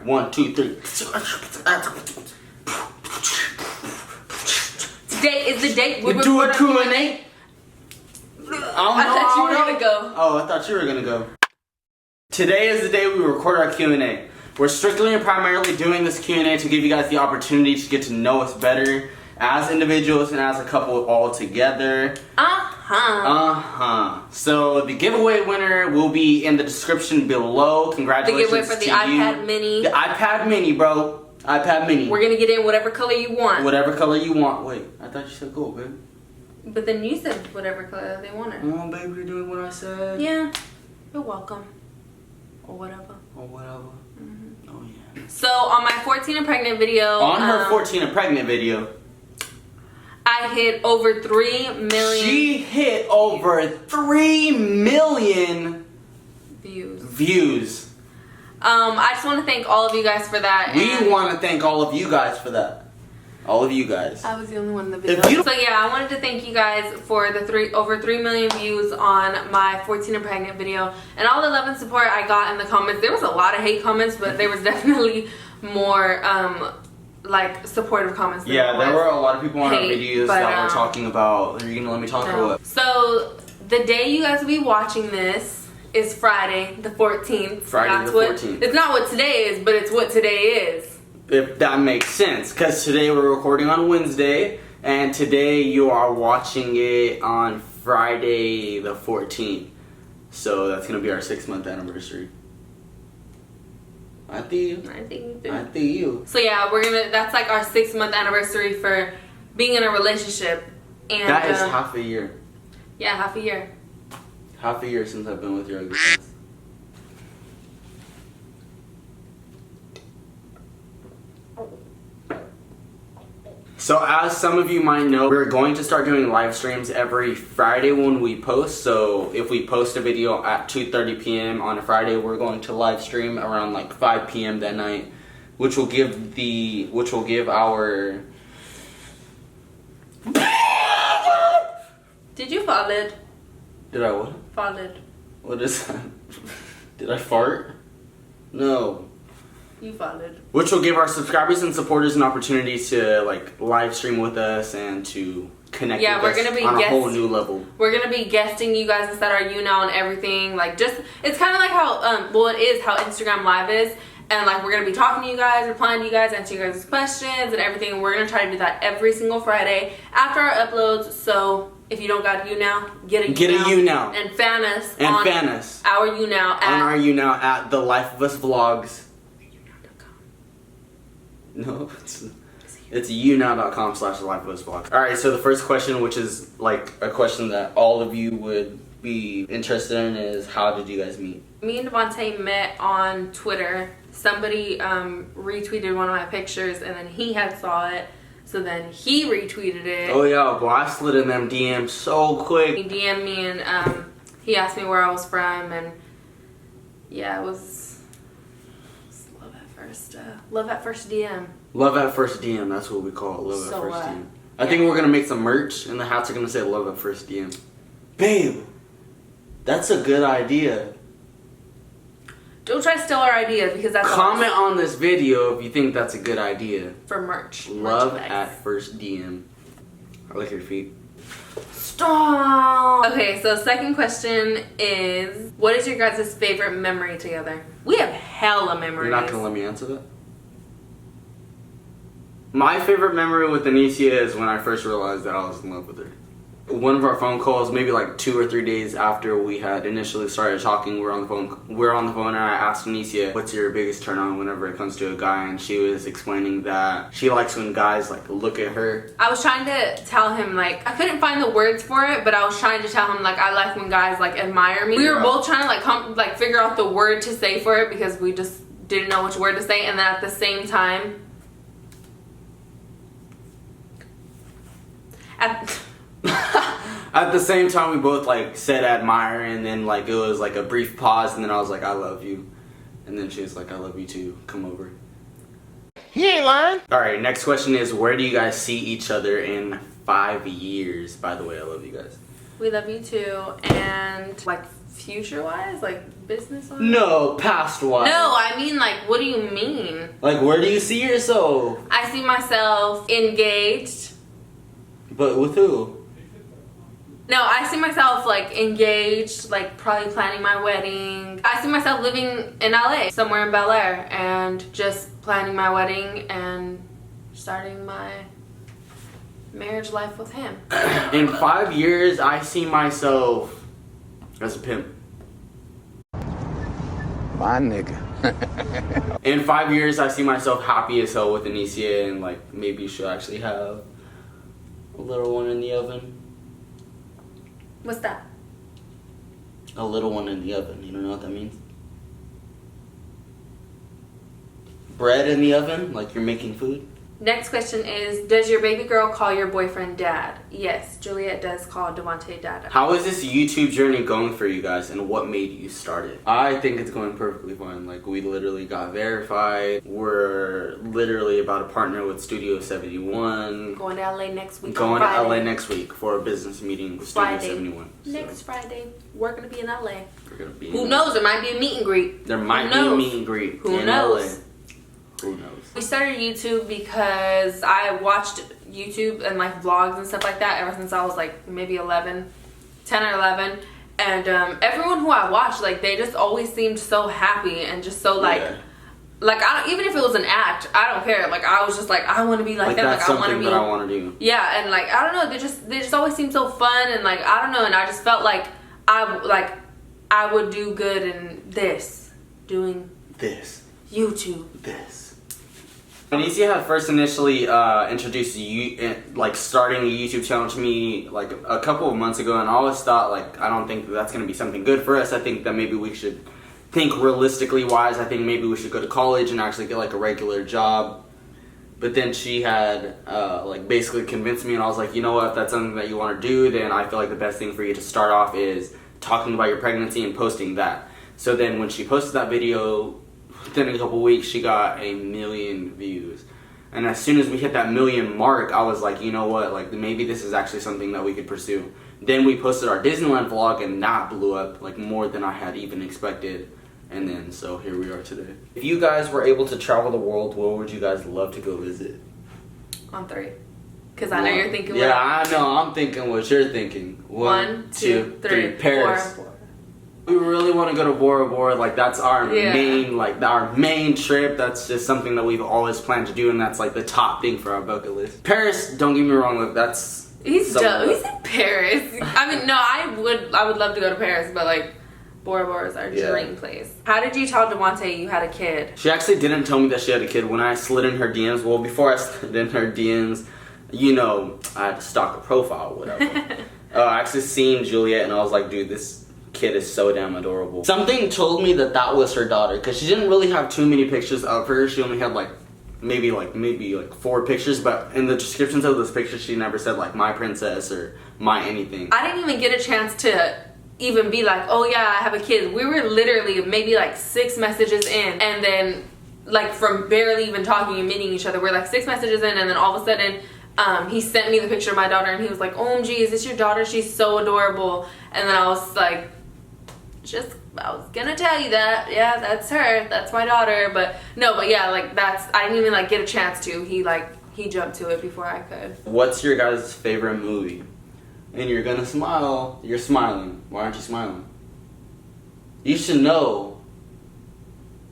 1, 2, 3. Today is the date we do a record Q&A. I thought you were gonna go. Oh, I thought you were gonna go. Today is the day we record our Q&A. We're strictly and primarily doing this Q&A to give you guys the opportunity to get to know us better as individuals and as a couple all together. So the giveaway winner will be in the description below. Congratulations the giveaway for the to iPad you. mini. The iPad mini, bro. iPad mini. We're gonna get in whatever color you want. Whatever color you want. Wait, I thought you said gold, babe. But then you said whatever color they wanted. Oh, baby, you're doing what I said. Yeah. You're welcome. Or whatever. Or whatever. Mm-hmm. Oh yeah. So on my 14 and pregnant video. On her 14 and pregnant video. I hit over 3 million. She hit over 3 million views. I just want to thank all of you guys for that. We want to thank all of you guys for that. All of you guys. I was the only one in the video. So yeah, I wanted to thank you guys for the over 3 million views on my 14 and pregnant video and all the love and support I got in the comments. There was a lot of hate comments, but there was definitely more like supportive comments. Yeah, there were a lot of people on our videos that were talking about. Are you gonna let me talk or what? So the day you guys will be watching this is Friday the 14th. Friday the 14th. It's not what today is, but it's what today is. If that makes sense, because today we're recording on Wednesday, and today you are watching it on Friday the 14th. So that's gonna be our 6-month anniversary. I think you. So yeah, that's like our 6-month anniversary for being in a relationship. And that is half a year. Yeah, half a year. Half a year since I've been with your ugly ass. So as some of you might know, we're going to start doing live streams every Friday when we post. So if we post a video at 2:30 p.m. on a Friday, we're going to live stream around like 5 p.m. that night, which will give our Did you fall it? Did I what? Fall it. What is that? Did I fart? No. You followed. Which will give our subscribers and supporters an opportunity to like live stream with us and to connect with us on a whole new level. We're gonna be guesting you guys instead of you now and everything. Like it's kind of like how it is how Instagram Live is, and like we're gonna be talking to you guys, replying to you guys, answering you guys' questions and everything. We're gonna try to do that every single Friday after our uploads. So if you don't got you now, get a you now and fan us on our you now at the Life of Us Vlogs. No, it's younow.com/lifeofusvlogs. Alright, so the first question, which is like a question that all of you would be interested in, is how did you guys meet? Me and Devontae met on Twitter. Somebody retweeted one of my pictures and then he had saw it. So then he retweeted it. Oh yeah, boy, I slid in them DMs so quick. He DM'd me and he asked me where I was from, and yeah, it was love at first DM. Love at first DM, that's what we call it. Love at first DM. I think we're gonna make some merch and the hats are gonna say love at first DM. Babe, that's a good idea. Don't try to steal our ideas because that's comment on this video if you think that's a good idea. For merch. Love at first DM. I like your feet. Stop! Okay, so second question is, what is your guys' favorite memory together? We have hella memories. You're not gonna let me answer that? My favorite memory with Anicia is when I first realized that I was in love with her. One of our phone calls, maybe like 2 or 3 days after we had initially started talking, we're on the phone and I asked Anicia, what's your biggest turn on whenever it comes to a guy? And she was explaining that she likes when guys like look at her. I was trying to tell him, like, I couldn't find the words for it, but I was trying to tell him, like, I like when guys like admire me. We were both trying to like figure out the word to say for it because we just didn't know which word to say, and then at the same time at the same time we both like said admire, and then like it was like a brief pause, and then I was like, I love you, and then she was like, I love you too, come over. He ain't lying. Alright, next question is, where do you guys see each other in 5 years? By the way, I love you guys. We love you too, and like Future wise, like business wise? No, past wise. No, I mean like, what do you mean? Like, where do you see yourself? I see myself engaged. But with who? No, I see myself like engaged, like probably planning my wedding. I see myself living in LA, somewhere in Bel Air, and just planning my wedding and starting my marriage life with him. In 5 years, I see myself as a pimp. My nigga. In 5 years, I see myself happy as hell with Anicia, and like maybe she'll actually have a little one in the oven. What's that? A little one in the oven. You don't know what that means? Bread in the oven, like you're making food. Next question is, does your baby girl call your boyfriend dad? Yes, Juliet does call Devontae dad. How is this YouTube journey going for you guys, and what made you start it? I think it's going perfectly fine. Like, we literally got verified. We're literally about to partner with Studio 71. Going to LA next week. Going to LA next week for a business meeting with Studio Friday. 71. So Next Friday, we're gonna be in LA. we're gonna be. Who knows? There might be a meet and greet. There might be a meet and greet Who in knows? LA. Who knows? We started YouTube because I watched YouTube and like vlogs and stuff like that ever since I was like maybe 10 or 11. And everyone who I watched, like, they just always seemed so happy and just so like, Yeah. like I don't, even if it was an act, I don't care. Like, I was just like, I want to be like them. That's Like, I want to something be. that I want to do. Yeah, and like I don't know, they just always seem so fun and like I don't know, and I just felt like I would do good in doing This. YouTube. This. Anicia had first initially introduced starting a YouTube channel to me like a couple of months ago, and I always thought like I don't think that's gonna be something good for us. I think that maybe we should think realistically wise. I think maybe we should go to college and actually get like a regular job. But then she had like basically convinced me, and I was like, you know what? If that's something that you want to do, then I feel like the best thing for you to start off is talking about your pregnancy and posting that. So then when she posted that video, within a couple weeks, she got 1 million views. And as soon as we hit that 1 million mark, I was like, you know what? Like, maybe this is actually something that we could pursue. Then we posted our Disneyland vlog, and that blew up, like, more than I had even expected. And then, so here we are today. If you guys were able to travel the world, where would you guys love to go visit? On 3. Because I know you're thinking. Yeah, I know. I'm thinking what you're thinking. 1, 2, 3. Paris. 4. We really want to go to Bora Bora. Like, that's our Yeah. main trip. That's just something that we've always planned to do, and that's like the top thing for our bucket list. Paris, don't get me wrong, like that's He's dumb. He's in Paris. I mean, no, I would love to go to Paris, but like Bora Bora is our dream place. How did you tell Devontae you had a kid? She actually didn't tell me that she had a kid. When I slid in her DMs, well, before I slid in her DMs, you know, I had to stalk her profile or whatever. I actually seen Juliet, and I was like, dude, this kid is so damn adorable. Something told me that that was her daughter, because she didn't really have too many pictures of her. She only had like maybe 4 pictures, but in the descriptions of those pictures she never said like my princess or my anything. I didn't even get a chance to even be like, oh yeah, I have a kid. We were literally maybe like 6 messages in, and then like from barely even talking and meeting each other, we're like 6 messages in, and then all of a sudden he sent me the picture of my daughter, and he was like, OMG, is this your daughter? She's so adorable. And then I was like, I was gonna tell you that, yeah, that's her, that's my daughter. But no, but yeah, like I didn't even like get a chance to. He jumped to it before I could. What's your guys' favorite movie? And you're gonna smile. You're smiling. Why aren't you smiling? You should know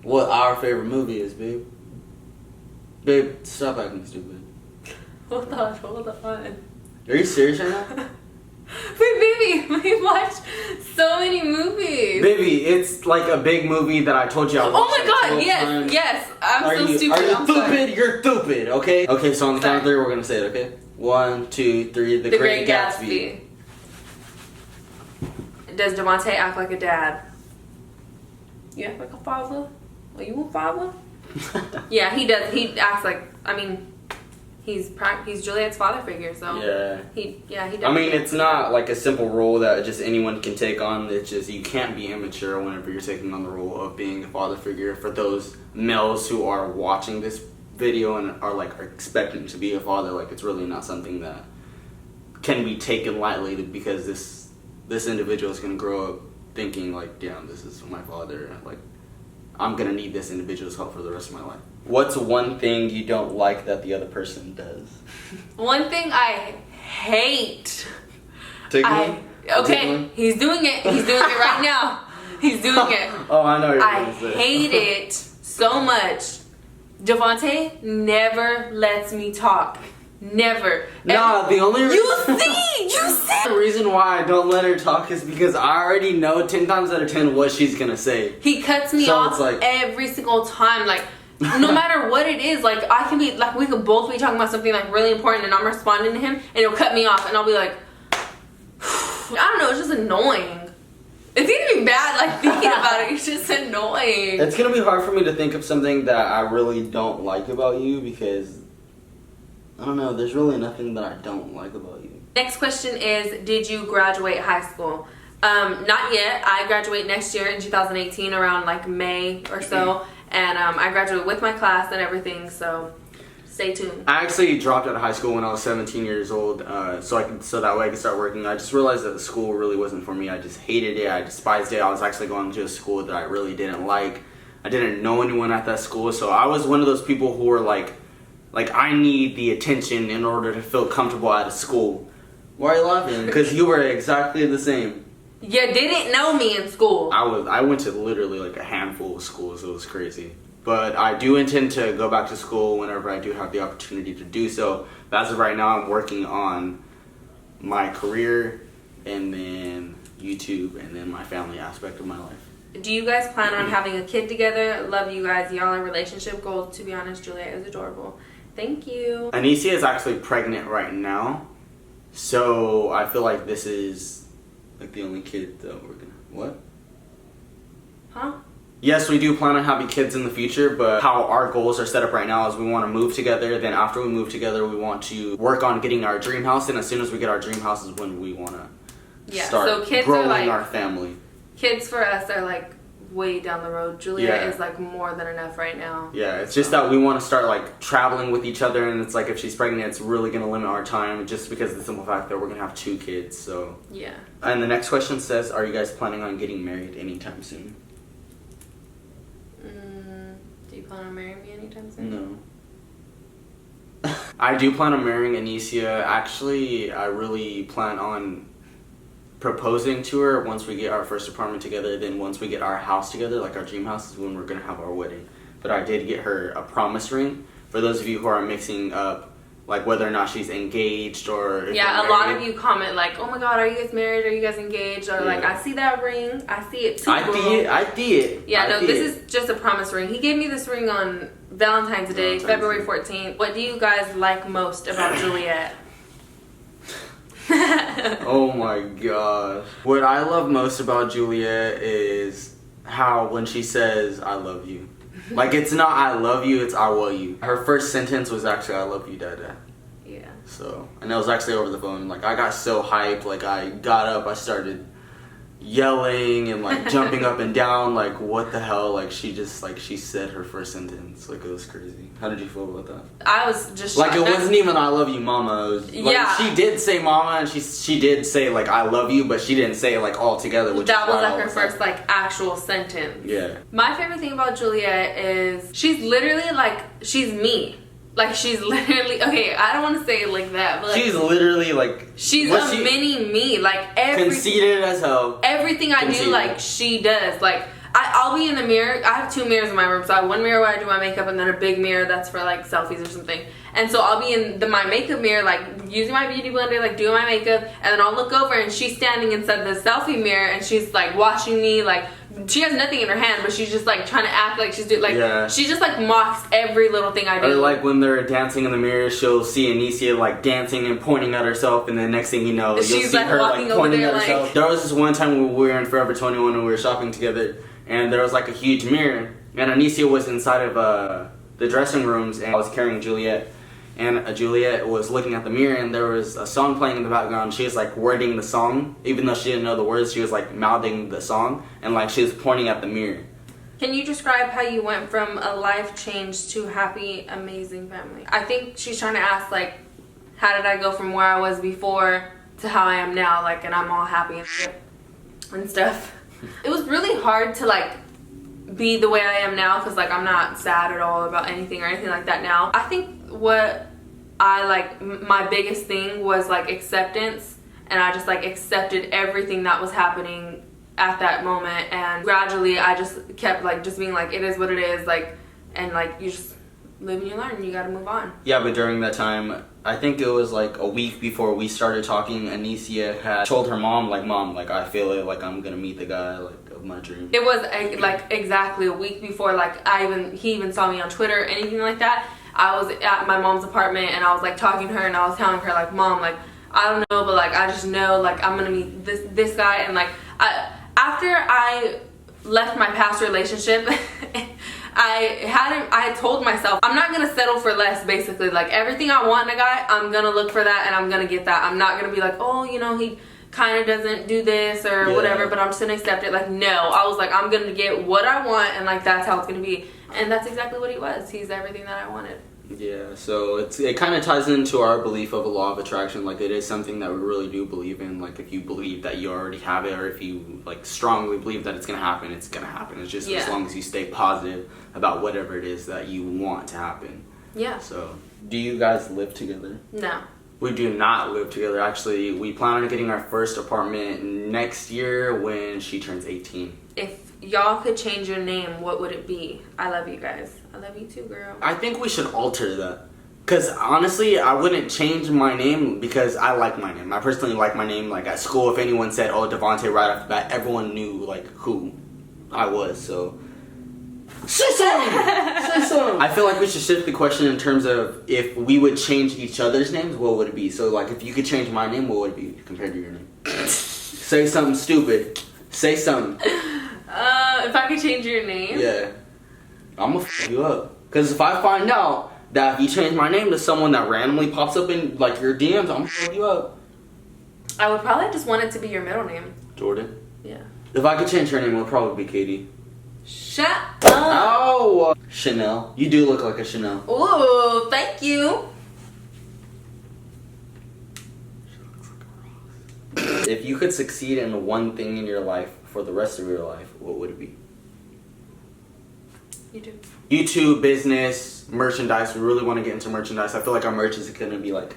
what our favorite movie is, babe. Babe, stop acting stupid. Hold on. Are you serious right now? Wait, baby, we watched so many movies. Baby, it's like a big movie that I told you I watched. Oh my god, 12 yes, times. yes. I'm Are so you, stupid. Are you I'm stupid? sorry. You're stupid, okay? Okay, so on the count of Sorry. 3, we're gonna say it, okay? 1, 2, 3, The Great Gatsby. Does Devontae act like a dad? You act like a father? Are you a father? Yeah, he does. He acts like, I mean, he's Juliet's father figure, so Yeah. he does. I mean, it's not like a simple role that just anyone can take on. It's just you can't be immature whenever you're taking on the role of being a father figure. For those males who are watching this video and are expecting to be a father, like, it's really not something that can be taken lightly, because this individual is going to grow up thinking like, damn, this is my father. Like, I'm gonna need this individual's help for the rest of my life. What's one thing you don't like that the other person does? One thing I hate. Tickling? Okay, he's doing it. He's doing it right now. He's doing it. Oh, I know what you're I gonna say. hate it so much. Javante never lets me talk. Never. Nah, the only reason... You see. The reason why I don't let her talk is because I already know 10 times out of 10 what she's gonna say. He cuts me off every single time. Like, no matter what it is, like, I can be, like, we could both be talking about something, like, really important, and I'm responding to him, and he'll cut me off, and I'll be like, I don't know, it's just annoying. It's even bad, like, thinking about it. It's just annoying. It's gonna be hard for me to think of something that I really don't like about you because, I don't know, there's really nothing that I don't like about you. Next question is, did you graduate high school? Not yet. I graduate next year in 2018 around like May or so. And I graduate with my class and everything, so stay tuned. I actually dropped out of high school when I was 17 years old, so that way I could start working. I just realized that the school really wasn't for me. I just hated it. I despised it. I was actually going to a school that I really didn't like. I didn't know anyone at that school, so I was one of those people who were like I need the attention in order to feel comfortable at a school. Why are you laughing? Because you were exactly the same. You didn't know me in school. I went to literally like a handful of schools. It was crazy. But I do intend to go back to school whenever I do have the opportunity to do so. But as of right now, I'm working on my career and then YouTube and then my family aspect of my life. Do you guys plan on having a kid together? Love you guys. Y'all are relationship goals. To be honest, Juliet is adorable. Thank you. Anicia is actually pregnant right now. So I feel like this is like the only kid that we're gonna... What? Huh? Yes, we do plan on having kids in the future, but how our goals are set up right now is we want to move together. Then after we move together, we want to work on getting our dream house. And as soon as we get our dream house is when we want to start so kids growing are like, our family. Kids for us are like way down the road. Julia is like more than enough right now. Yeah, it's just that we want to start like traveling with each other, and it's like if she's pregnant, it's really going to limit our time just because of the simple fact that we're going to have 2 kids. So yeah. And the next question says, are you guys planning on getting married anytime soon? Do you plan on marrying me anytime soon? No. I do plan on marrying Anicia. Actually, I really plan on proposing to her once we get our first apartment together. Then once we get our house together, like our dream house, is when we're going to have our wedding. But I did get her a promise ring. For those of you who are mixing up like whether or not she's engaged or if a lot of you comment like, oh my god, are you guys married, are you guys engaged, or like, I see that ring, I see it too. I see it. This is just a promise ring. He gave me this ring on Valentine's Day, February 14th. What do you guys like most about Juliet? Oh my gosh. What I love most about Juliet is how when she says I love you, like, it's not I love you, it's I will you. Her first sentence was actually I love you, Dada. Yeah. So, and it was actually over the phone. Like, I got so hyped. Like, I got up, I started yelling and like jumping up and down. Like, what the hell? Like, she said her first sentence. Like, it was crazy. How did you feel about that? I was just like, it wasn't even I love you, mama. It was, like, she did say mama, and she did say like I love you, but she didn't say it like all together. Which that was like her first like actual sentence. Yeah. My favorite thing about Juliet is she's literally like, she's me. Like, she's literally, okay, I don't want to say it like that, but like, she's literally like, she's a mini me. Like, conceited as hell. Everything I do, like, she does. Like, I'll be in the mirror. I have 2 mirrors in my room. So I have one mirror where I do my makeup, and then a big mirror that's for like selfies or something. And so I'll be in my makeup mirror, like using my beauty blender, like doing my makeup, and then I'll look over and she's standing inside the selfie mirror, and she's like watching me. Like, she has nothing in her hand, but she's just like trying to act like she's doing, like, she just like mocks every little thing I do. Or like when they're dancing in the mirror, she'll see Anicia like dancing and pointing at herself, and then next thing you know, you'll see her like pointing at herself. There was this one time when we were in Forever 21 and we were shopping together, and there was like a huge mirror, and Anicia was inside of the dressing rooms, and I was carrying Juliet, and Juliet was looking at the mirror, and there was a song playing in the background. She was like wording the song, even though she didn't know the words. She was like mouthing the song, and like she was pointing at the mirror. Can you describe how you went from a life change to happy, amazing family? I think she's trying to ask like, how did I go from where I was before to how I am now? Like, and I'm all happy and shit and stuff. It was really hard to like be the way I am now, because like I'm not sad at all about anything or anything like that now. I think what I like, my biggest thing was like acceptance, and I just like accepted everything that was happening at that moment, and gradually I just kept like just being like, it is what it is, like, and like you just live and you learn and you gotta move on. Yeah, but during that time, I think it was like a week before we started talking, Anicia had told her mom, like, Mom, like, I feel it, like, I'm gonna meet the guy, like, of my dream. It was like exactly a week before, like, he even saw me on Twitter or anything like that. I was at my mom's apartment and I was like talking to her, and I was telling her like, Mom, like, I don't know, but like I just know like I'm gonna meet this guy. And like after I left my past relationship, I had told myself I'm not gonna settle for less. Basically, like everything I want in a guy, I'm gonna look for that and I'm gonna get that. I'm not gonna be like, oh, you know, he kind of doesn't do this or whatever, but I'm just gonna accept it. Like, no, I was like, I'm gonna get what I want, and like that's how it's gonna be. And that's exactly what he was. He's everything that I wanted. Yeah, so it kind of ties into our belief of a law of attraction. Like, it is something that we really do believe in. Like, if you believe that you already have it, or if you like strongly believe that it's gonna happen, it's gonna happen. It's just as long as you stay positive about whatever it is that you want to happen. Yeah. So, do you guys live together? No. We do not live together. Actually, we plan on getting our first apartment next year when she turns 18. If y'all could change your name, what would it be? I love you guys. I love you too, girl. I think we should alter that. Because honestly, I wouldn't change my name because I like my name. I personally like my name. Like at school, if anyone said, oh, Devontae right off the bat, everyone knew like who I was. So, say something! Say something! I feel like we should shift the question in terms of if we would change each other's names, what would it be? So like if you could change my name, what would it be compared to your name? Say something stupid. Say something. If I could change your name? Yeah. I'm gonna f you up. Because if I find out that if you change my name to someone that randomly pops up in like your DMs, I'm gonna f you up. I would probably just want it to be your middle name. Jordan? Yeah. If I could change her name, it would probably be Katie. Shut up. Oh! Chanel. You do look like a Chanel. Ooh, thank you. If you could succeed in one thing in your life for the rest of your life, what would it be? YouTube. YouTube, business, merchandise. We really want to get into merchandise. I feel like our merch is going to be like,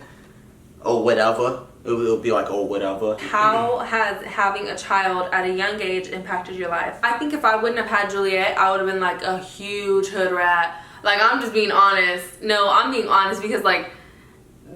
oh, whatever. It'll be like, oh, whatever. How has having a child at a young age impacted your life? I think if I wouldn't have had Juliet, I would have been like a huge hood rat. Like, I'm just being honest. No, I'm being honest because like,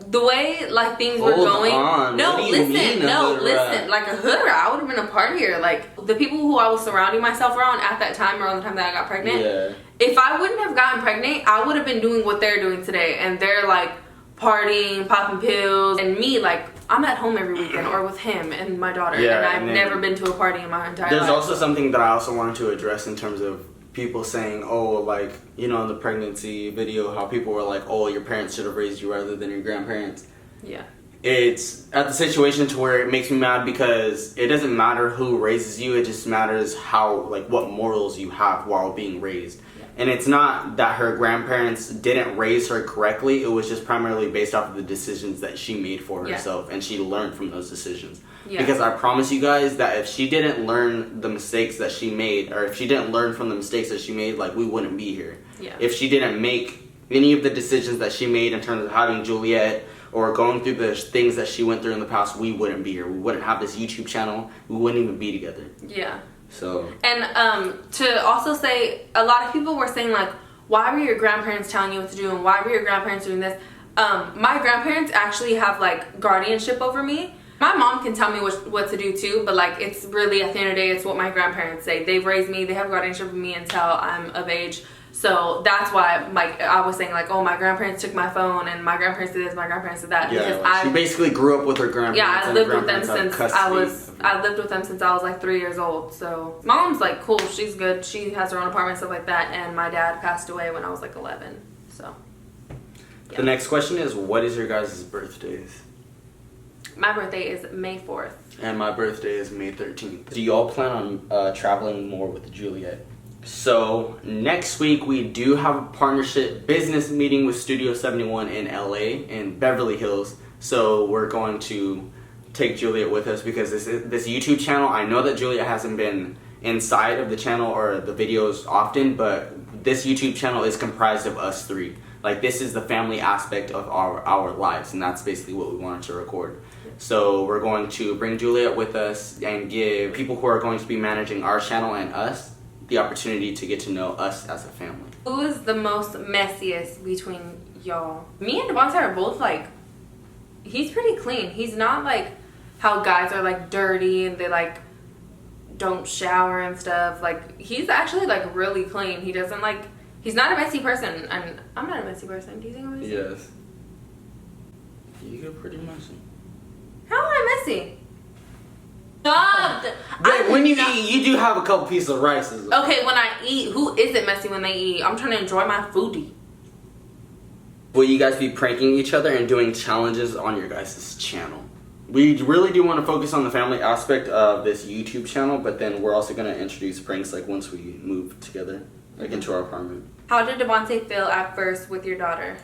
the way like things were going. On. No, listen. Rat? Like a hood rat, I would have been a partier. Like the people who I was surrounding myself around at that time, around the time that I got pregnant. Yeah. If I wouldn't have gotten pregnant, I would have been doing what they're doing today, and they're like partying, popping pills, and me like I'm at home every weekend or with him and my daughter, and I've never been to a party in my entire life. There's also something that I also wanted to address in terms of people saying, oh, like, you know, in the pregnancy video, how people were like, oh, your parents should have raised you rather than your grandparents. Yeah. It's at the situation to where it makes me mad because it doesn't matter who raises you, it just matters how, like, what morals you have while being raised. Yeah. And it's not that her grandparents didn't raise her correctly, it was just primarily based off of the decisions that she made for herself, and she learned from those decisions. Yeah. Because I promise you guys that if she didn't learn the mistakes that she made, or if she didn't learn from the mistakes that she made, like, we wouldn't be here. Yeah. If she didn't make any of the decisions that she made in terms of having Juliet or going through the things that she went through in the past, we wouldn't be here. We wouldn't have this YouTube channel. We wouldn't even be together. Yeah. So. And to also say, a lot of people were saying like, why were your grandparents telling you what to do, and why were your grandparents doing this? My grandparents actually have like guardianship over me. My mom can tell me what to do too, but like it's really at the end of the day, it's what my grandparents say. They've raised me, they have guardianship of me until I'm of age. So that's why like I was saying like, oh, my grandparents took my phone, and my grandparents did this, my grandparents did that. Yeah, because like she basically grew up with her grandparents. Yeah, I lived with them since I lived with them since I was like 3 years old. So mom's like cool, she's good, she has her own apartment, stuff like that, and my dad passed away when I was like 11. So yeah. The next question is, what is your guys' birthdays? My birthday is May 4th. And my birthday is May 13th. Do y'all plan on traveling more with Juliet? So next week we do have a partnership business meeting with Studio 71 in LA in Beverly Hills. So we're going to take Juliet with us because this YouTube channel, I know that Juliet hasn't been inside of the channel or the videos often, but this YouTube channel is comprised of us three. Like, this is the family aspect of our lives, and that's basically what we wanted to record. So we're going to bring Juliet with us and give people who are going to be managing our channel and us the opportunity to get to know us as a family. Who is the most messiest between y'all? Me and Devontae are both like, he's pretty clean. He's not like how guys are like dirty and they like don't shower and stuff. Like, he's actually like really clean. He doesn't like, he's not a messy person, and I'm not a messy person. Do you think I'm messy? Yes. You're pretty messy. How am I messy? Stop! But when you eat, you do have a couple pieces of rice. Okay, when I eat, who isn't messy when they eat? I'm trying to enjoy my foodie. Will you guys be pranking each other and doing challenges on your guys' channel? We really do want to focus on the family aspect of this YouTube channel, but then we're also going to introduce pranks like once we move together, like into our apartment. How did Devontae feel at first with your daughter?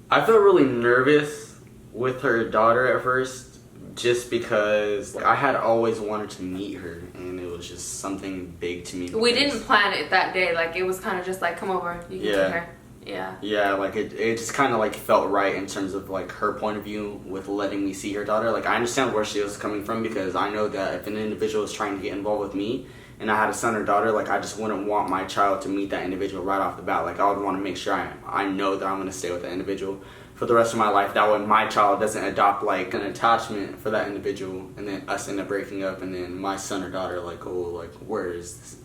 I felt really nervous with her daughter at first, just because I had always wanted to meet her, and it was just something big to me. We didn't plan it that day. Like, it was kind of just like, come over, you can see her. Yeah. Yeah, like it just kind of like felt right in terms of like her point of view with letting me see her daughter. Like, I understand where she was coming from, because I know that if an individual is trying to get involved with me and I had a son or daughter, like, I just wouldn't want my child to meet that individual right off the bat. Like, I would want to make sure I know that I'm going to stay with that individual for the rest of my life. That way my child doesn't adopt like an attachment for that individual, and then us end up breaking up, and then my son or daughter like, oh, like, where is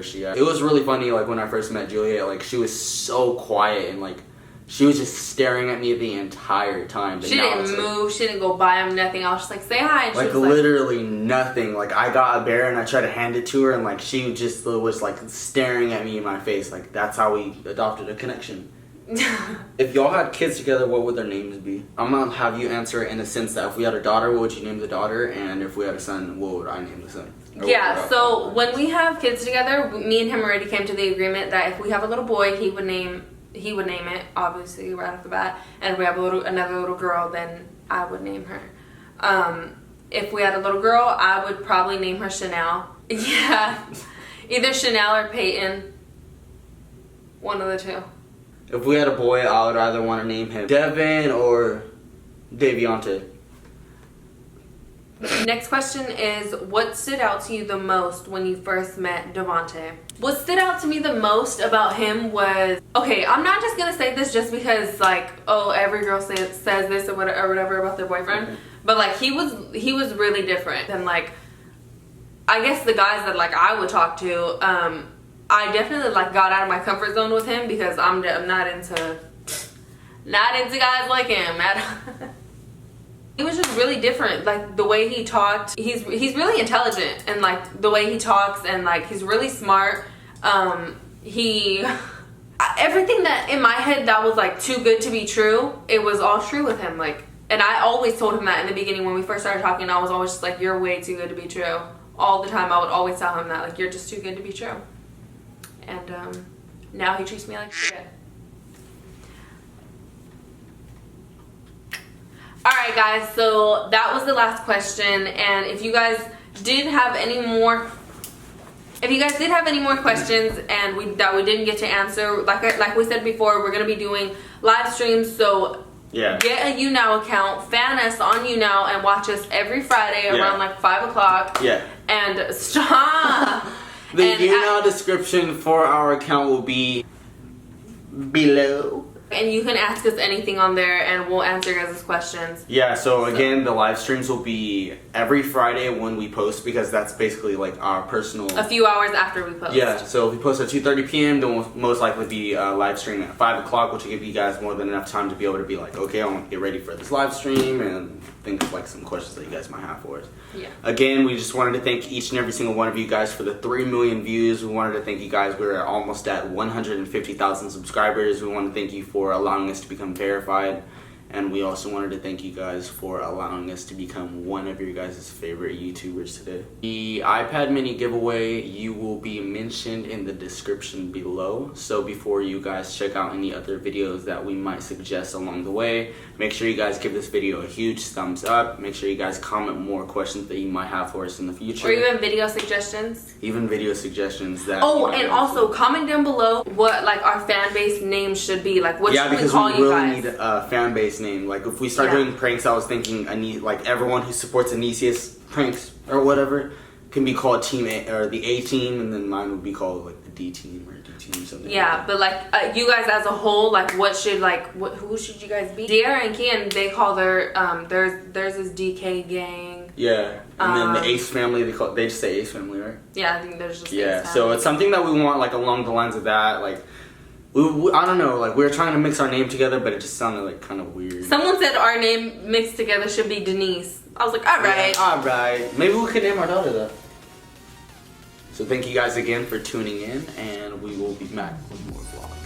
she at? It was really funny, like, when I first met Juliet, like, she was so quiet and like she was just staring at me the entire time. But she didn't move, she didn't go by him, nothing. I was just like, say hi, and like, she was literally nothing. Like, I got a bear and I tried to hand it to her, and like she just was like staring at me in my face. Like, that's how we adopted a connection. If y'all had kids together, what would their names be? I'm gonna have you answer it in the sense that if we had a daughter, what would you name the daughter? And if we had a son, what would I name the son? Yeah, so when we have kids together, me and him already came to the agreement that if we have a little boy, he would name it, obviously, right off the bat. And if we have another little girl, then I would name her. If we had a little girl, I would probably name her Chanel. Yeah, either Chanel or Peyton. One of the two. If we had a boy, I would either want to name him Devin or Davionte. Next question is, what stood out to you the most when you first met Devontae? What stood out to me the most about him was, okay, I'm not just gonna say this just because, like, oh, every girl says this or whatever about their boyfriend, okay. But like, he was really different than, like, I guess the guys that like I would talk to. I definitely like got out of my comfort zone with him, because I'm not into guys like him. He was just really different. Like, the way he talked, he's really intelligent, and like the way he talks, and like he's really smart. Everything that in my head that was like too good to be true, it was all true with him. Like, and I always told him that in the beginning when we first started talking. I was always just like, you're way too good to be true. All the time I would always tell him that, like, you're just too good to be true. And now he treats me like shit. Alright guys, so that was the last question, and if you guys did have any more questions and that we didn't get to answer, like we said before, we're gonna be doing live streams, so yeah, get a YouNow account, fan us on YouNow, and watch us every Friday around like 5 o'clock. Yeah. And stop. The YouNow description for our account will be below. And you can ask us anything on there, and we'll answer your guys' questions. Yeah, so again, the live streams will be every Friday when we post, because that's basically like our personal... A few hours after we post. Yeah, so if we post at 2:30 p.m., then we'll most likely be live streaming at 5 o'clock, which will give you guys more than enough time to be able to be like, okay, I want to get ready for this live stream, and think of like some questions that you guys might have for us. Yeah. Again, we just wanted to thank each and every single one of you guys for the 3 million views. We wanted to thank you guys. We're almost at 150,000 subscribers. We want to thank you for allowing us to become verified. And we also wanted to thank you guys for allowing us to become one of your guys' favorite YouTubers today. The iPad mini giveaway, you will be mentioned in the description below. So before you guys check out any other videos that we might suggest along the way, make sure you guys give this video a huge thumbs up. Make sure you guys comment more questions that you might have for us in the future. Or even video suggestions. Even video suggestions that. Oh, and also comment down below what like our fan base name should be. Like what should we call you guys? Need a fan base name. Like if we start doing pranks, I was thinking like everyone who supports Anicia's pranks or whatever can be called Team A or the A Team, and then mine would be called like the D Team or D Team or something. Yeah, like but like you guys as a whole, like what should who should you guys be? Diara and Kian, they call their theirs is DK Gang. Yeah, and then the Ace family, they just say Ace family, right? Yeah, I think there's just Ace so it's something that we want like along the lines of that, like. I don't know, like we were trying to mix our name together, but it just sounded like kind of weird. Someone said our name mixed together should be Denise. I was like, alright. Yeah, alright. Maybe we could name our daughter that. So thank you guys again for tuning in, and we will be back with more vlogs.